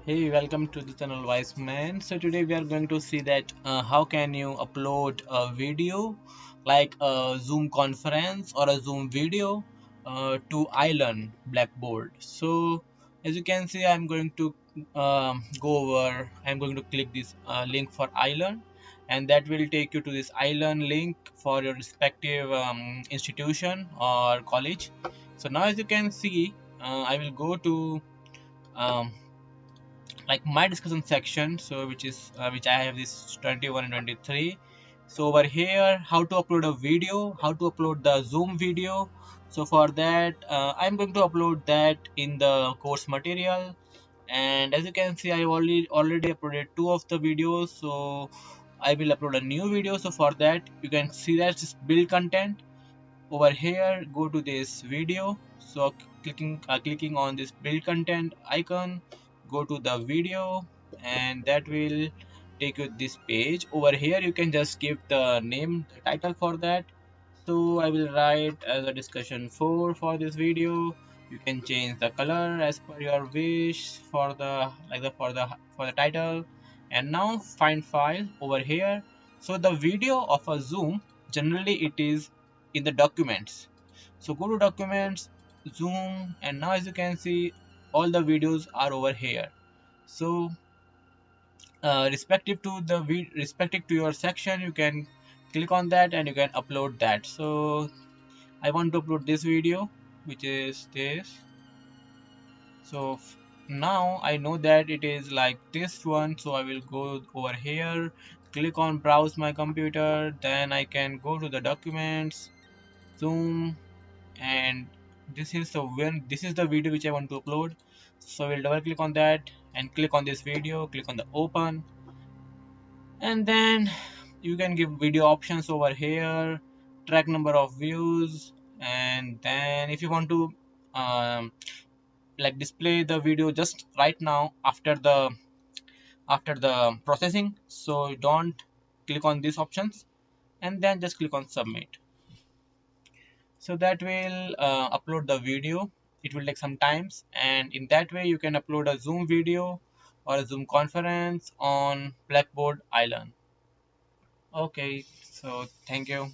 Hey, welcome to the channel Wise Man. So today we are going to see that how can you upload a video like a Zoom conference or a Zoom video to Ilearn Blackboard. So as you can see, I'm going to I'm going to click this link for Ilearn, and that will take you to this Ilearn link for your respective institution or college. So now as you can see, I will go to um, like my discussion section, so which I have this 21 and 23. So over here, how to upload a video, how to upload the Zoom video. So for that, I'm going to upload that in the course material. And as you can see, I already uploaded two of the videos, so I will upload a new video. So for that, you can see that just build content. Over here, go to this video, so clicking on this build content icon, go to the video, and that will take you this page. Over here you can just give the name, the title for that. So I will write as a discussion 4 for this video. You can change the color as per your wish for the for the title. And now find file over here. So the video of a Zoom, generally it is in the documents. So go to documents, zoom, and now as you can see, all the videos are over here. So respective to your section, you can click on that and you can upload that. So I want to upload this video, which is this. So now I know that it is like this one, so I will go over here, click on browse my computer, then I can go to the documents, zoom, and this is the video which I want to upload. So we'll double click on that and click on this video, click on the open, and then you can give video options over here, track number of views, and then if you want to um, like display the video just right now after the processing, so don't click on these options, and then just click on submit. So that will upload the video. It will take some times, and in that way you can upload a Zoom video or a Zoom conference on Blackboard Ilearn. Okay, so thank you.